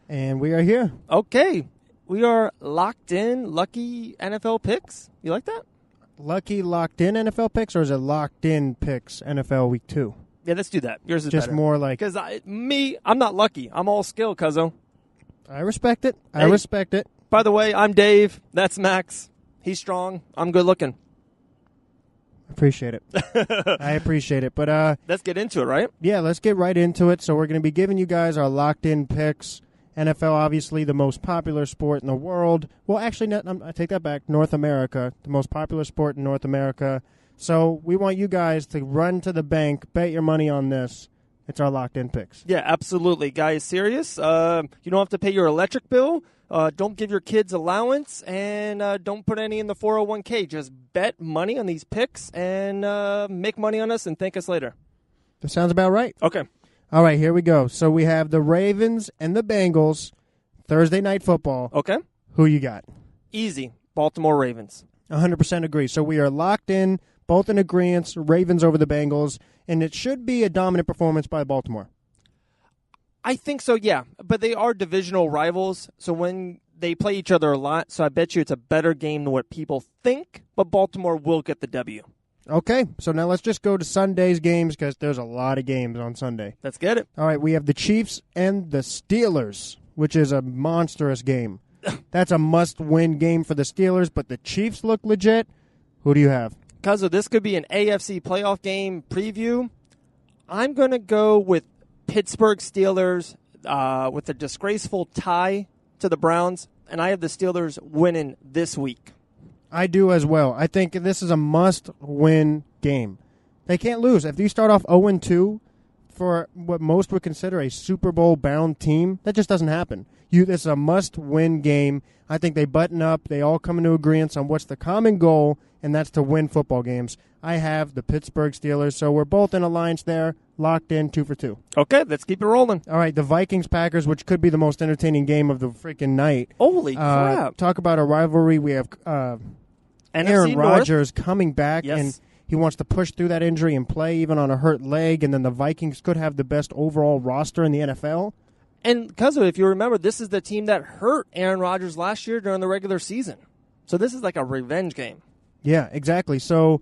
And we are here. Okay. We are locked in. Lucky NFL picks. You like that? Lucky locked in NFL picks, or is it locked in picks NFL week 2? Yeah, let's do that. Yours is just better. More like... Because I'm not lucky. I'm all skill, cuzzo. I respect it. I respect it. By the way, I'm Dave. That's Max. He's strong. I'm good looking. Appreciate it. I appreciate it. But let's get into it, right? Yeah, let's get right into it. So we're going to be giving you guys our locked in picks. NFL, obviously, the most popular sport in the world. Well, actually, I take that back. North America, the most popular sport in North America. So we want you guys to run to the bank, bet your money on this. It's our locked in picks. Yeah, absolutely. Guys, serious. You don't have to pay your electric bill. Don't give your kids allowance, and don't put any in the 401k. Just bet money on these picks and make money on us and thank us later. That sounds about right. Okay. All right, here we go. So we have the Ravens and the Bengals, Thursday Night Football. Okay. Who you got? Easy. Baltimore Ravens. 100% agree. So we are locked in, both in agreement, Ravens over the Bengals, and it should be a dominant performance by Baltimore. I think so, yeah. But they are divisional rivals, so when they play each other a lot, so I bet you it's a better game than what people think, but Baltimore will get the W. Okay, so now let's just go to Sunday's games because there's a lot of games on Sunday. Let's get it. All right, we have the Chiefs and the Steelers, which is a monstrous game. That's a must-win game for the Steelers, but the Chiefs look legit. Who do you have? Cuzzo, this could be an AFC playoff game preview. I'm going to go with Pittsburgh Steelers with a disgraceful tie to the Browns, and I have the Steelers winning this week. I do as well. I think this is a must-win game. They can't lose. If you start off 0-2 for what most would consider a Super Bowl-bound team, that just doesn't happen. This is a must-win game. I think they button up. They all come into agreement on what's the common goal, and that's to win football games. I have the Pittsburgh Steelers, so we're both in alliance there, locked in 2 for 2. Okay, let's keep it rolling. All right, the Vikings-Packers, which could be the most entertaining game of the freaking night. Holy crap. Talk about a rivalry. We have Aaron Rodgers coming back, and he wants to push through that injury and play even on a hurt leg, and then the Vikings could have the best overall roster in the NFL. And, Cuzzo, if you remember, this is the team that hurt Aaron Rodgers last year during the regular season. So this is like a revenge game. Yeah, exactly. So,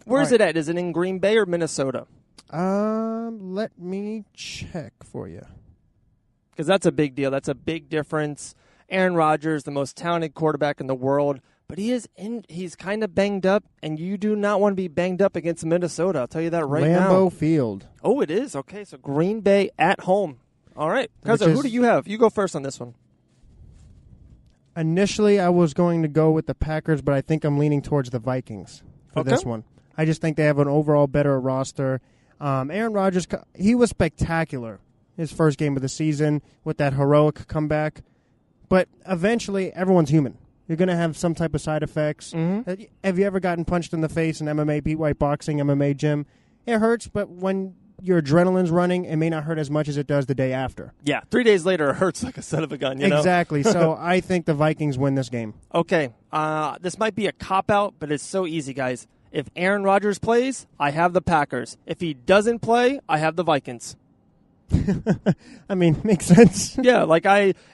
where is it at? Is it in Green Bay or Minnesota? Let me check for you. Because that's a big deal. That's a big difference. Aaron Rodgers, the most talented quarterback in the world, but he's kind of banged up, and you do not want to be banged up against Minnesota. I'll tell you that right now. Lambeau Field. Oh, it is? Okay, so Green Bay at home. All right. Cuzzo, who do you have? You go first on this one. Initially, I was going to go with the Packers, but I think I'm leaning towards the Vikings for this one. I just think they have an overall better roster. Aaron Rodgers, he was spectacular his first game of the season with that heroic comeback. But eventually, everyone's human. You're going to have some type of side effects. Mm-hmm. Have you ever gotten punched in the face in MMA, beat white boxing, MMA gym? It hurts, but when your adrenaline's running, it may not hurt as much as it does the day after. Yeah, 3 days later, it hurts like a son of a gun, you know? Exactly. So I think the Vikings win this game. Okay. This might be a cop-out, but it's so easy, guys. If Aaron Rodgers plays, I have the Packers. If he doesn't play, I have the Vikings. I mean, makes sense. Yeah,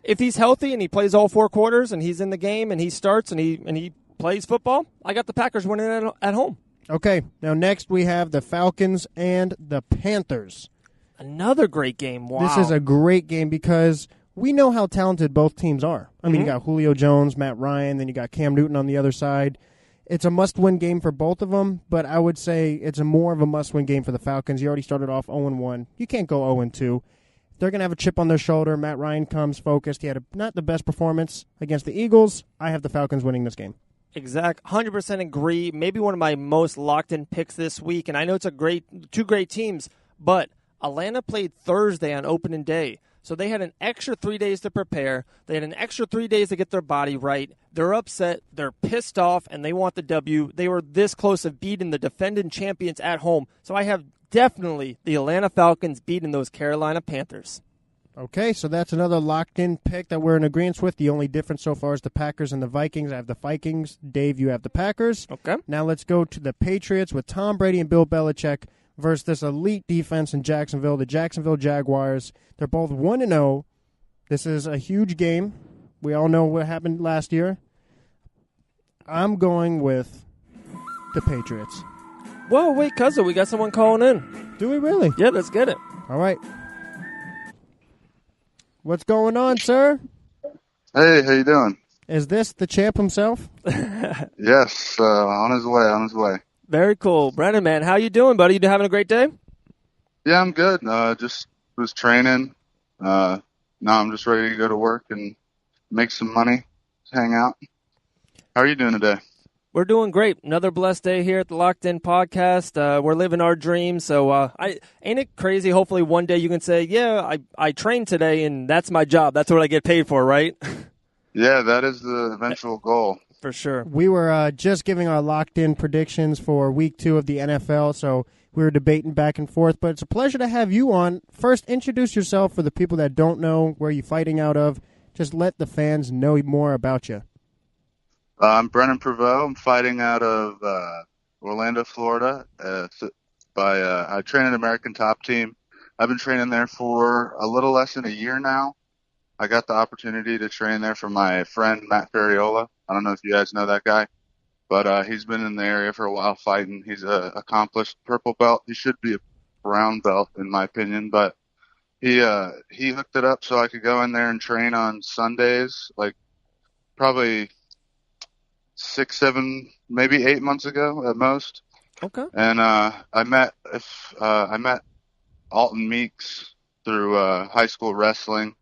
if he's healthy and he plays all 4 quarters and he's in the game and he starts and he plays football, I got the Packers winning at home. Okay, now next we have the Falcons and the Panthers. Another great game. Wow. This is a great game because we know how talented both teams are. I mean, you got Julio Jones, Matt Ryan, then you got Cam Newton on the other side. It's a must-win game for both of them, but I would say it's more of a must-win game for the Falcons. You already started off 0-1. You can't go 0-2. They're going to have a chip on their shoulder. Matt Ryan comes focused. He had not the best performance against the Eagles. I have the Falcons winning this game. Exact. 100% agree. Maybe one of my most locked-in picks this week, and I know it's two great teams, but Atlanta played Thursday on opening day. So they had an extra 3 days to prepare. They had an extra 3 days to get their body right. They're upset. They're pissed off, and they want the W. They were this close of beating the defending champions at home. So I have definitely the Atlanta Falcons beating those Carolina Panthers. Okay, so that's another locked-in pick that we're in agreement with. The only difference so far is the Packers and the Vikings. I have the Vikings. Dave, you have the Packers. Okay. Now let's go to the Patriots with Tom Brady and Bill Belichick versus this elite defense in Jacksonville, the Jacksonville Jaguars. They're both 1-0. This is a huge game. We all know what happened last year. I'm going with the Patriots. Whoa, wait, cousin, we got someone calling in. Do we really? Yeah, let's get it. All right. What's going on, sir? Hey, how you doing? Is this the champ himself? Yes, on his way. Very cool. Brennen, man, how you doing, buddy? You having a great day? Yeah, I'm good. Just was training. Now I'm just ready to go to work and make some money, hang out. How are you doing today? We're doing great. Another blessed day here at the Locked In Podcast. We're living our dreams. So ain't it crazy? Hopefully one day you can say, yeah, I trained today and that's my job. That's what I get paid for, right? Yeah, that is the eventual goal. For sure. We were just giving our locked-in predictions for Week 2 of the NFL, so we were debating back and forth. But it's a pleasure to have you on. First, introduce yourself for the people that don't know where you're fighting out of. Just let the fans know more about you. I'm Brennen Proveaux. I'm fighting out of Orlando, Florida. I train an American Top Team. I've been training there for a little less than a year now. I got the opportunity to train there from my friend Matt Ferriola. I don't know if you guys know that guy, but he's been in the area for a while fighting. He's a accomplished purple belt. He should be a brown belt in my opinion, but he hooked it up so I could go in there and train on Sundays, like probably 6, 7, maybe 8 months ago at most. Okay. And I met Alton Meeks through high school wrestling.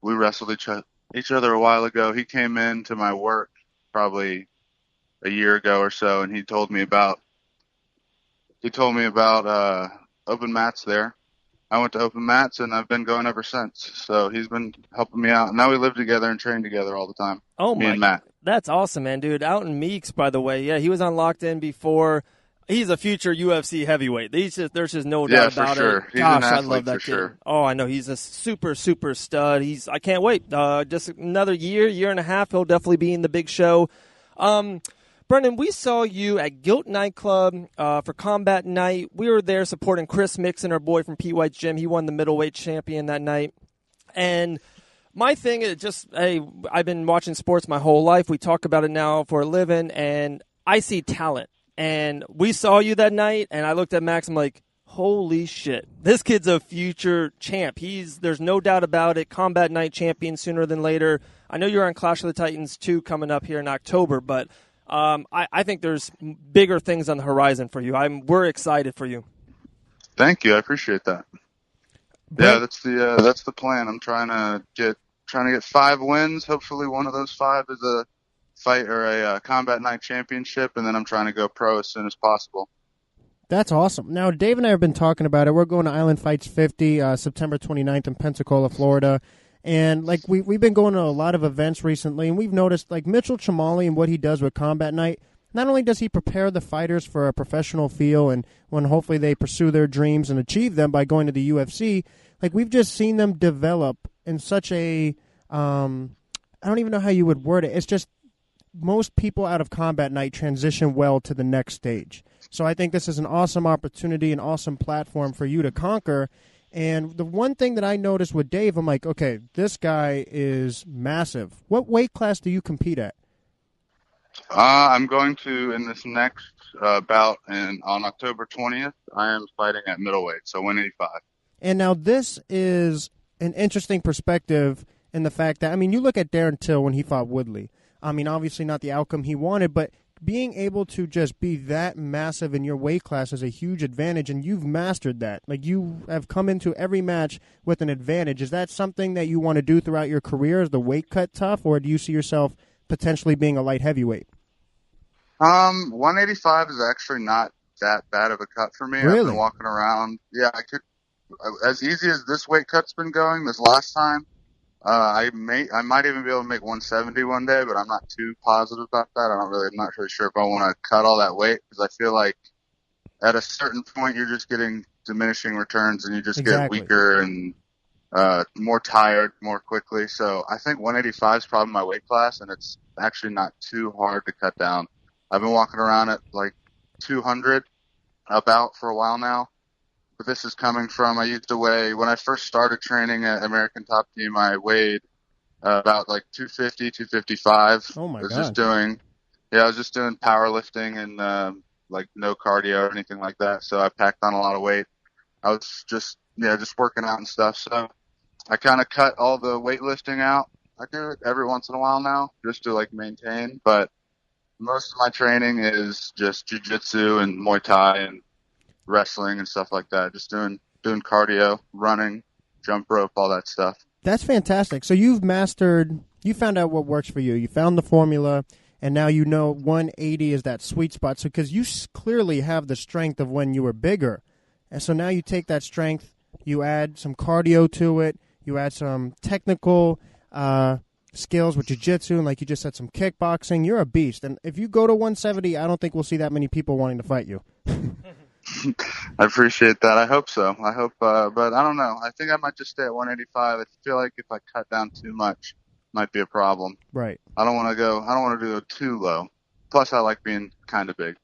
We wrestled each other a while ago. He came in to my work probably a year ago or so, and he told me about open mats there. I went to open mats, and I've been going ever since. So he's been helping me out. Now we live together and train together all the time. Oh, me and Matt. That's awesome, man, dude. Alton Meeks, by the way, yeah, he was on Locked In before. He's a future UFC heavyweight. There's just no doubt about sure. it. He's Gosh, an I athlete love that for kid. sure. Oh, I know. He's a super stud. I can't wait. Just another year and a half, he'll definitely be in the big show. Brennen, we saw you at Guilt Nightclub for Combat Night. We were there supporting Chris Mixon, our boy from Pete White's gym. He won the middleweight champion that night. And my thing is just, hey, I've been watching sports my whole life. We talk about it now for a living, and I see talent. And we saw you that night, and I looked at Max. I'm like, holy shit. This kid's a future champ. There's no doubt about it. Combat Night champion sooner than later. I know you're on Clash of the Titans 2 coming up here in October, but I think there's bigger things on the horizon for you. We're excited for you. Thank you. I appreciate that. Yeah, that's the plan. I'm trying to get 5 wins. Hopefully one of those 5 is a fight or a Combat Night championship, and then I'm trying to go pro as soon as possible. That's awesome. Now, Dave and I have been talking about it. We're going to Island Fights 50 September 29th in Pensacola, Florida. And like we've been going to a lot of events recently, and we've noticed like Mitchell Chamali and what he does with Combat Night. Not only does he prepare the fighters for a professional feel and when hopefully they pursue their dreams and achieve them by going to the UFC, like we've just seen them develop in such a I don't even know how you would word it. It's just most people out of Combat Night transition well to the next stage. So I think this is an awesome opportunity, an awesome platform for you to conquer. And the one thing that I noticed with Dave, I'm like, okay, this guy is massive. What weight class do you compete at? I'm going to, in this next bout on October 20th, I am fighting at middleweight, so 185. And now this is an interesting perspective in the fact that, I mean, you look at Darren Till when he fought Woodley. I mean, obviously not the outcome he wanted, but being able to just be that massive in your weight class is a huge advantage, and you've mastered that. Like, you have come into every match with an advantage. Is that something that you want to do throughout your career? Is the weight cut tough, or do you see yourself potentially being a light heavyweight? 185 is actually not that bad of a cut for me. Really? I've been walking around. Yeah, I could, as easy as this weight cut's been going this last time, I might even be able to make 170 one day, but I'm not too positive about that. I'm not really sure if I want to cut all that weight, because I feel like at a certain point you're just getting diminishing returns and you just get weaker and more tired more quickly. So I think 185 is probably my weight class, and it's actually not too hard to cut down. I've been walking around at like 200 about for a while now. this is coming from. I used to weigh, when I first started training at American Top Team, I weighed about like 250, 255. Oh my I was God. I was just doing powerlifting and like no cardio or anything like that. So I packed on a lot of weight. I was just working out and stuff. So I kind of cut all the weightlifting out. I do it every once in a while now just to like maintain, but most of my training is just jiu-jitsu and Muay Thai and wrestling and stuff like that. Just doing cardio, running, jump rope, all that stuff. That's fantastic. So you found out what works for you. You found the formula, and now you know 180 is that sweet spot. So because you clearly have the strength of when you were bigger. And so now you take that strength, you add some cardio to it, you add some technical skills with jiu-jitsu, and like you just said, some kickboxing. You're a beast. And if you go to 170, I don't think we'll see that many people wanting to fight you. I appreciate that. I hope so. I hope, but I don't know. I think I might just stay at 185. I feel like if I cut down too much, might be a problem. Right. I don't want to go too low. Plus, I like being kind of big.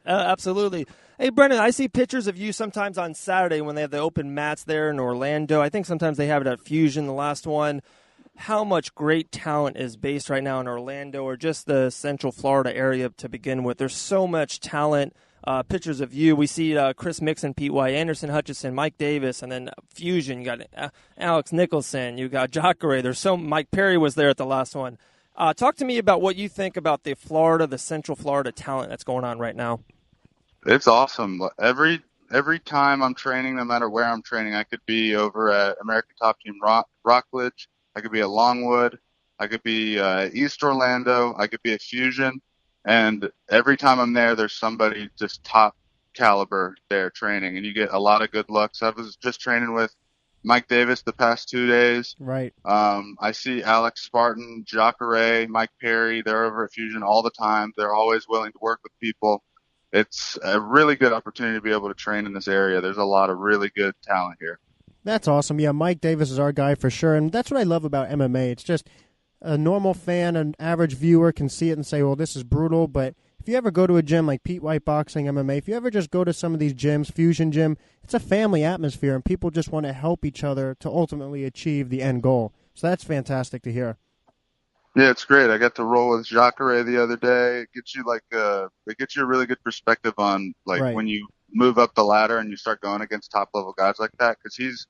Absolutely. Hey, Brennen, I see pictures of you sometimes on Saturday when they have the open mats there in Orlando. I think sometimes they have it at Fusion, the last one. How much great talent is based right now in Orlando or just the Central Florida area to begin with? There's so much talent. Pictures of you. We see Chris Mixon, Pete White, Anderson Hutchinson, Mike Davis, and then Fusion. You got Alex Nicholson. You got Jacare. Mike Perry was there at the last one. Talk to me about what you think about the Central Florida talent that's going on right now. It's awesome. Every time I'm training, no matter where I'm training, I could be over at American Top Team Rockledge. I could be at Longwood. I could be East Orlando. I could be at Fusion. And every time I'm there, there's somebody just top caliber there training, and you get a lot of good looks. I was just training with Mike Davis the past 2 days. Right. I see Alex Spartan, Jacare, Mike Perry. They're over at Fusion all the time. They're always willing to work with people. It's a really good opportunity to be able to train in this area. There's a lot of really good talent here. That's awesome. Yeah, Mike Davis is our guy for sure, and that's what I love about MMA. It's just a normal fan, an average viewer can see it and say, well, this is brutal. But if you ever go to a gym like Pete White Boxing, MMA, if you ever just go to some of these gyms, Fusion Gym, it's a family atmosphere, and people just want to help each other to ultimately achieve the end goal. So that's fantastic to hear. Yeah, it's great. I got to roll with Jacare the other day. It gets you a really good perspective on Right. when you move up the ladder and you start going against top level guys like that, because he's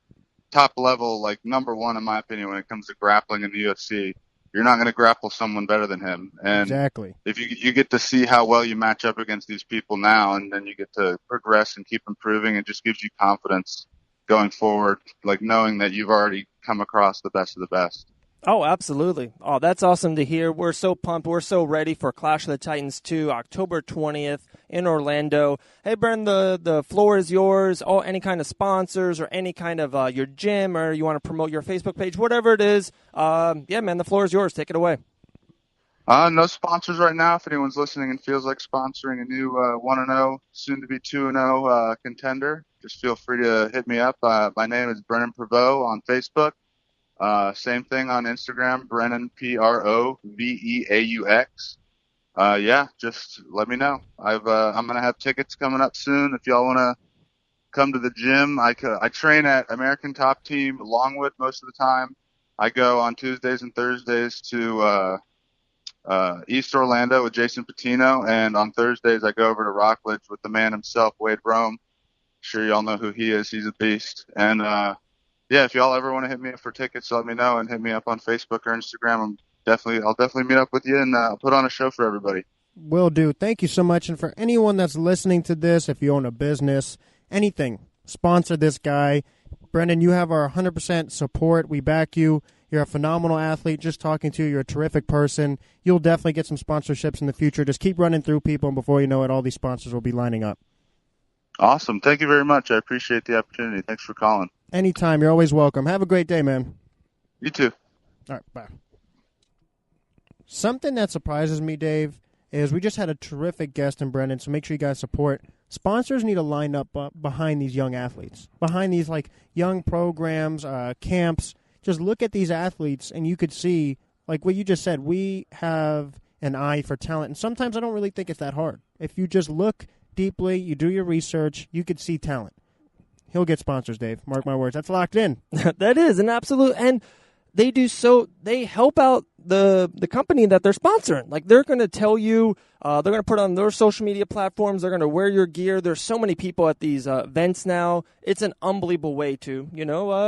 top level, like number one in my opinion when it comes to grappling in the UFC. You're not going to grapple someone better than him. And Exactly. if you get to see how well you match up against these people now, and then you get to progress and keep improving, it just gives you confidence going forward, like knowing that you've already come across the best of the best. Oh, absolutely. Oh, that's awesome to hear. We're so pumped. We're so ready for Clash of the Titans 2, October 20th in Orlando. Hey, Brennen, the floor is yours. Oh, any kind of sponsors or any kind of your gym, or you want to promote your Facebook page, whatever it is. Yeah, man, the floor is yours. Take it away. No sponsors right now. If anyone's listening and feels like sponsoring a new 1-0, soon to be 2-0 contender, just feel free to hit me up. My name is Brennen Proveaux on Facebook. Same thing on Instagram, Brennen Proveaux. Yeah, just let me know. I'm gonna have tickets coming up soon. If y'all wanna come to the gym, I train at American Top Team Longwood most of the time. I go on Tuesdays and Thursdays to East Orlando with Jason Patino, and on Thursdays I go over to Rockledge with the man himself, Wade Rome. Sure y'all know who he is. He's a beast. And yeah, if y'all ever want to hit me up for tickets, let me know, and hit me up on Facebook or Instagram. I'll definitely meet up with you and put on a show for everybody. Will do. Thank you so much. And for anyone that's listening to this, if you own a business, anything, sponsor this guy. Brennen, you have our 100% support. We back you. You're a phenomenal athlete. Just talking to you, you're a terrific person. You'll definitely get some sponsorships in the future. Just keep running through people, and before you know it, all these sponsors will be lining up. Awesome. Thank you very much. I appreciate the opportunity. Thanks for calling. Anytime. You're always welcome. Have a great day, man. You too. All right, bye. Something that surprises me, Dave, is we just had a terrific guest in Brennen, so make sure you guys support. Sponsors need to line up behind these young athletes, behind these like young programs, camps. Just look at these athletes, and you could see, like what you just said, we have an eye for talent. And sometimes I don't really think it's that hard. If you just look deeply, you do your research, you could see talent. He'll get sponsors, Dave. Mark my words. That's locked in. That is an absolute, and they help out the company that they're sponsoring. Like, they're going to tell you, they're going to put on their social media platforms, they're going to wear your gear. There's so many people at these events now. It's an unbelievable way to,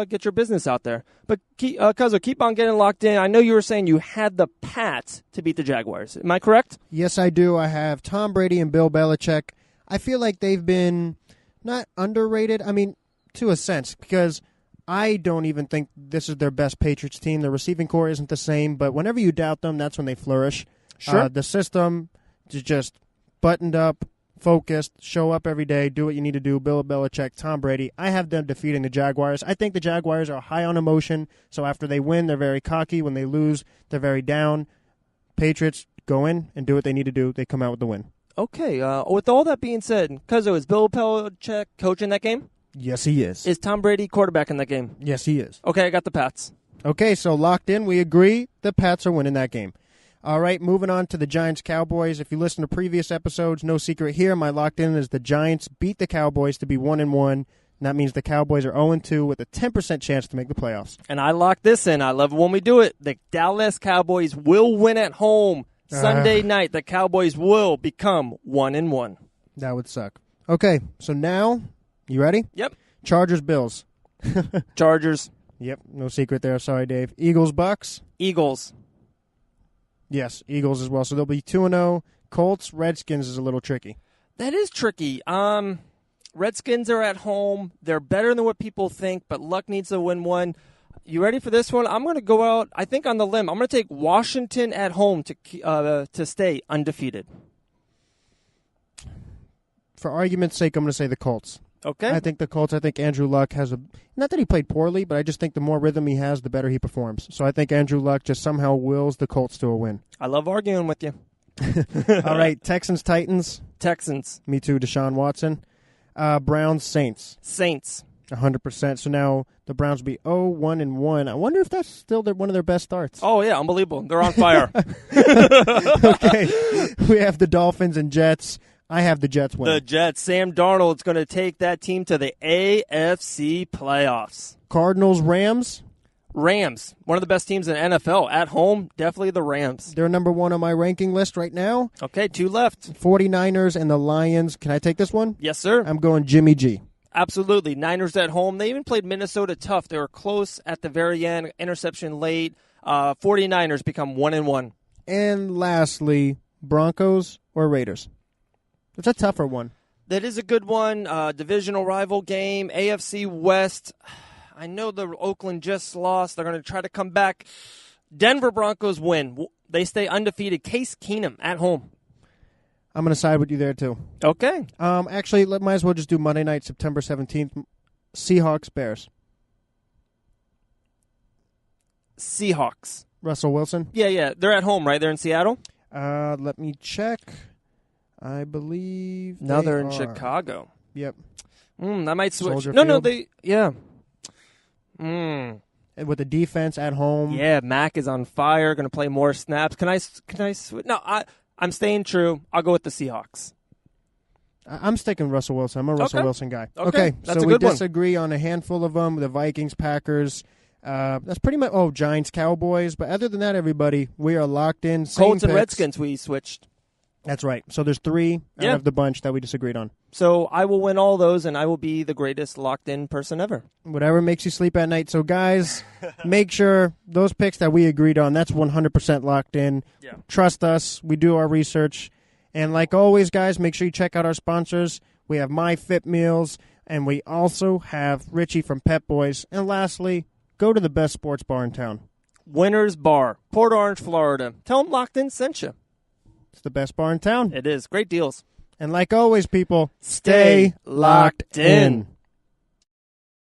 get your business out there. But, Cuzzo, keep on getting locked in. I know you were saying you had the Pats to beat the Jaguars. Am I correct? Yes, I do. I have Tom Brady and Bill Belichick. I feel like they've been not underrated. I mean, to a sense, because I don't even think this is their best Patriots team. The receiving core isn't the same, but whenever you doubt them, that's when they flourish. Sure. The system is just buttoned up, focused, show up every day, do what you need to do. Bill Belichick, Tom Brady. I have them defeating the Jaguars. I think the Jaguars are high on emotion, so after they win, they're very cocky. When they lose, they're very down. Patriots go in and do what they need to do. They come out with the win. Okay. With all that being said, Cuzzo, is Bill Belichick coaching that game? Yes, he is. Is Tom Brady quarterback in that game? Yes, he is. Okay, I got the Pats. Okay, so locked in. We agree the Pats are winning that game. All right, moving on to the Giants-Cowboys. If you listen to previous episodes, no secret here. My locked in is the Giants beat the Cowboys to be 1-1. And that means the Cowboys are 0-2 with a 10% chance to make the playoffs. And I locked this in. I love it when we do it. The Dallas Cowboys will win at home. Sunday night, the Cowboys will become 1-1. That would suck. Okay, so now, you ready? Yep. Chargers-Bills. Chargers. Yep, no secret there. Sorry, Dave. Eagles-Bucks. Eagles. Yes, Eagles as well. So they'll be 2-0. Colts-Redskins is a little tricky. That is tricky. Redskins are at home. They're better than what people think, but luck needs to win one. You ready for this one? I'm going to go out, I think, on the limb. I'm going to take Washington at home to stay undefeated. For argument's sake, I'm going to say the Colts. Okay. I think the Colts, I think Andrew Luck has not that he played poorly, but I just think the more rhythm he has, the better he performs. So I think Andrew Luck just somehow wills the Colts to a win. I love arguing with you. All right, Texans-Titans. Texans. Me too, Deshaun Watson. Browns-Saints. Saints. 100%. So now the Browns will be 0-1-1. I wonder if that's still one of their best starts. Oh, yeah, unbelievable. They're on fire. Okay. We have the Dolphins and Jets. I have the Jets winning. The Jets. Sam Darnold's going to take that team to the AFC playoffs. Cardinals-Rams. Rams. One of the best teams in NFL. At home, definitely the Rams. They're number one on my ranking list right now. Okay, 2 left. 49ers and the Lions. Can I take this one? Yes, sir. I'm going Jimmy G. Absolutely. Niners at home. They even played Minnesota tough. They were close at the very end. Interception late. 49ers become 1-1. And lastly, Broncos or Raiders? It's a tougher one. That is a good one. Divisional rival game. AFC West. I know the Oakland just lost. They're going to try to come back. Denver Broncos win. They stay undefeated. Case Keenum at home. I'm going to side with you there, too. Okay. Actually, might as well just do Monday night, September 17th. Seahawks-Bears. Seahawks. Russell Wilson? Yeah. They're at home, right? They're in Seattle? Let me check. I believe now they're in are. Chicago. Yep. I might switch. Soldier No, Field. yeah. And with the defense at home. Yeah, Mac is on fire, going to play more snaps. Can I switch? No, I'm staying true. I'll go with the Seahawks. I'm sticking Russell Wilson. I'm a Russell Wilson guy. Okay. That's so a we good one. disagree on a handful of them. The Vikings, Packers. That's pretty much, Giants, Cowboys. But other than that, everybody, we are locked in. Same Colts and picks. Redskins, we switched. That's right. So there's 3 out of the bunch that we disagreed on. So I will win all those, and I will be the greatest locked-in person ever. Whatever makes you sleep at night. So, guys, make sure those picks that we agreed on, that's 100% locked in. Yeah. Trust us. We do our research. And like always, guys, make sure you check out our sponsors. We have My Fit Meals, and we also have Richie from Pep-Boys. And lastly, go to the best sports bar in town. Winners Bar, Port Orange, Florida. Tell them Locked In sent you. It's the best bar in town. It is. Great deals. And like always, people, Stay locked in.